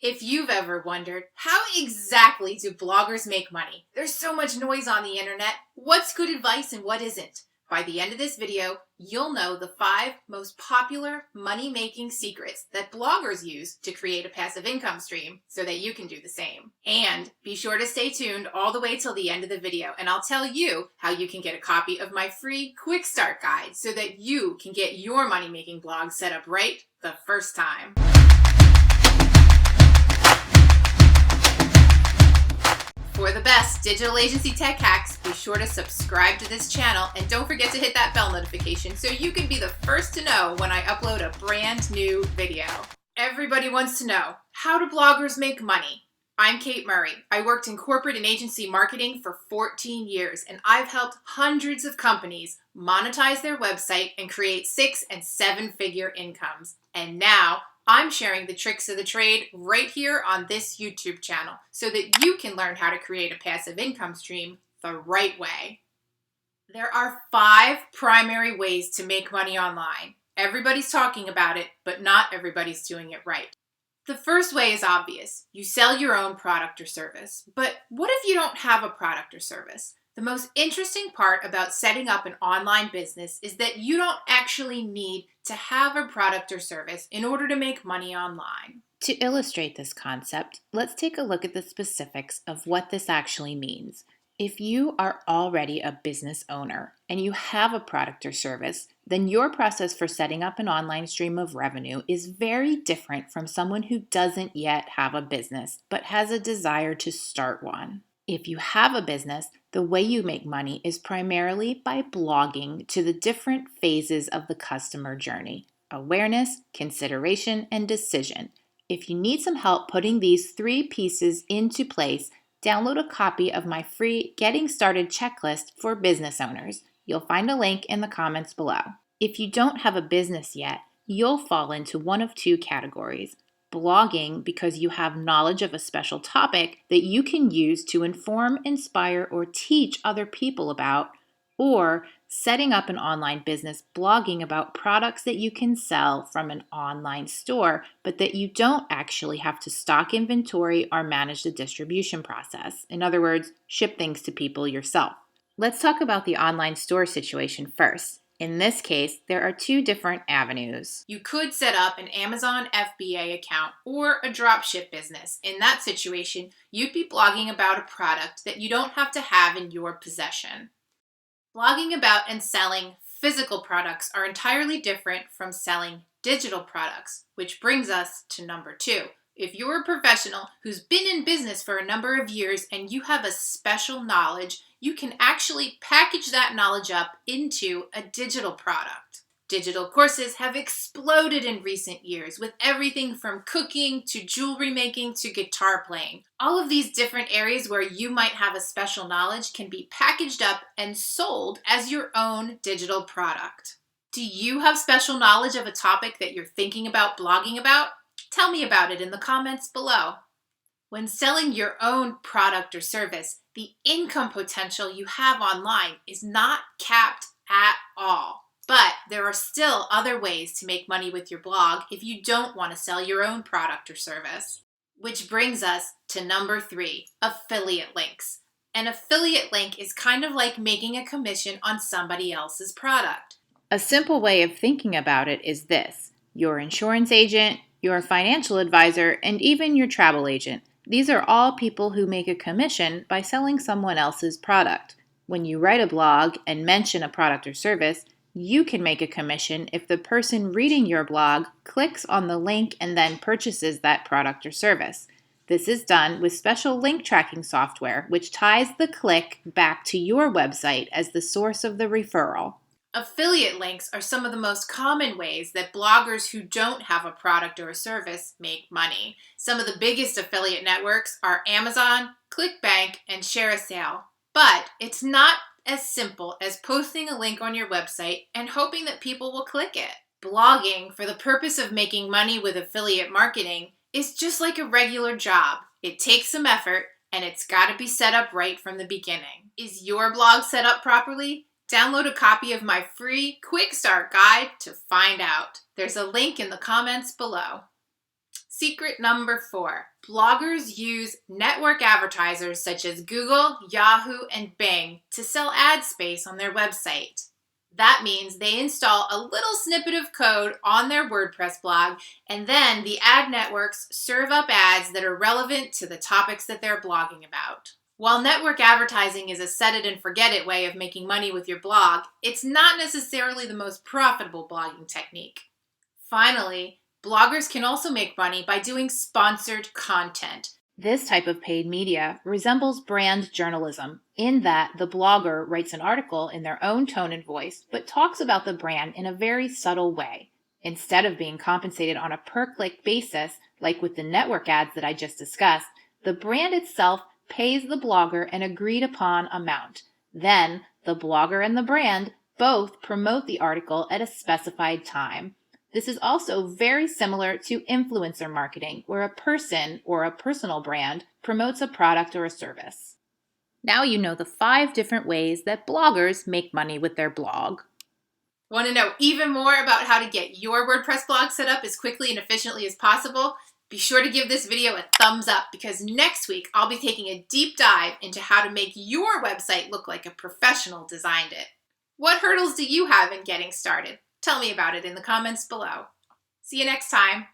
If you've ever wondered, how exactly do bloggers make money? There's so much noise on the internet. What's good advice and what isn't? By the end of this video, you'll know the 5 most popular money-making secrets that bloggers use to create a passive income stream so that you can do the same. And be sure to stay tuned all the way till the end of the video, and I'll tell you how you can get a copy of my free quick start guide so that you can get your money-making blog set up right the first time. For the best digital agency tech hacks, be sure to subscribe to this channel and don't forget to hit that bell notification so you can be the first to know when I upload a brand new video. Everybody wants to know, how do bloggers make money? I'm Kate Murray. I worked in corporate and agency marketing for 14 years, and I've helped hundreds of companies monetize their website and create 6- and 7-figure incomes. And now, I'm sharing the tricks of the trade right here on this YouTube channel so that you can learn how to create a passive income stream the right way. There are 5 primary ways to make money online. Everybody's talking about it, but not everybody's doing it right. The first way is obvious. You sell your own product or service. But what if you don't have a product or service? The most interesting part about setting up an online business is that you don't actually need to have a product or service in order to make money online. To illustrate this concept, let's take a look at the specifics of what this actually means. If you are already a business owner and you have a product or service, then your process for setting up an online stream of revenue is very different from someone who doesn't yet have a business but has a desire to start one. If you have a business, the way you make money is primarily by blogging to the different phases of the customer journey: awareness, consideration, and decision. If you need some help putting these 3 pieces into place, download a copy of my free Getting Started checklist for business owners. You'll find a link in the comments below. If you don't have a business yet, you'll fall into one of 2 categories: blogging because you have knowledge of a special topic that you can use to inform, inspire, or teach other people about, or setting up an online business blogging about products that you can sell from an online store, but that you don't actually have to stock inventory or manage the distribution process. In other words, ship things to people yourself. Let's talk about the online store situation first. In this case, there are 2 different avenues. You could set up an Amazon FBA account or a dropship business. In that situation, you'd be blogging about a product that you don't have to have in your possession. Blogging about and selling physical products are entirely different from selling digital products, which brings us to number 2. If you're a professional who's been in business for a number of years and you have a special knowledge, you can actually package that knowledge up into a digital product. Digital courses have exploded in recent years with everything from cooking to jewelry making to guitar playing. All of these different areas where you might have a special knowledge can be packaged up and sold as your own digital product. Do you have special knowledge of a topic that you're thinking about blogging about? Tell me about it in the comments below. When selling your own product or service, the income potential you have online is not capped at all. But there are still other ways to make money with your blog if you don't want to sell your own product or service. Which brings us to number 3, affiliate links. An affiliate link is kind of like making a commission on somebody else's product. A simple way of thinking about it is this: your insurance agent, your financial advisor, and even your travel agent. These are all people who make a commission by selling someone else's product. When you write a blog and mention a product or service, you can make a commission if the person reading your blog clicks on the link and then purchases that product or service. This is done with special link tracking software, which ties the click back to your website as the source of the referral. Affiliate links are some of the most common ways that bloggers who don't have a product or a service make money. Some of the biggest affiliate networks are Amazon, ClickBank, and ShareASale. But it's not as simple as posting a link on your website and hoping that people will click it. Blogging, for the purpose of making money with affiliate marketing, is just like a regular job. It takes some effort, and it's got to be set up right from the beginning. Is your blog set up properly? Download a copy of my free Quick Start Guide to find out. There's a link in the comments below. Secret number 4. Bloggers use network advertisers such as Google, Yahoo, and Bing to sell ad space on their website. That means they install a little snippet of code on their WordPress blog, and then the ad networks serve up ads that are relevant to the topics that they're blogging about. While network advertising is a set it and forget it way of making money with your blog, it's not necessarily the most profitable blogging technique. Finally, bloggers can also make money by doing sponsored content. This type of paid media resembles brand journalism in that the blogger writes an article in their own tone and voice, but talks about the brand in a very subtle way. Instead of being compensated on a per-click basis, like with the network ads that I just discussed, the brand itself pays the blogger an agreed-upon amount. Then, the blogger and the brand both promote the article at a specified time. This is also very similar to influencer marketing, where a person or a personal brand promotes a product or a service. Now you know the 5 different ways that bloggers make money with their blog. Want to know even more about how to get your WordPress blog set up as quickly and efficiently as possible? Be sure to give this video a thumbs up because next week I'll be taking a deep dive into how to make your website look like a professional designed it. What hurdles do you have in getting started? Tell me about it in the comments below. See you next time.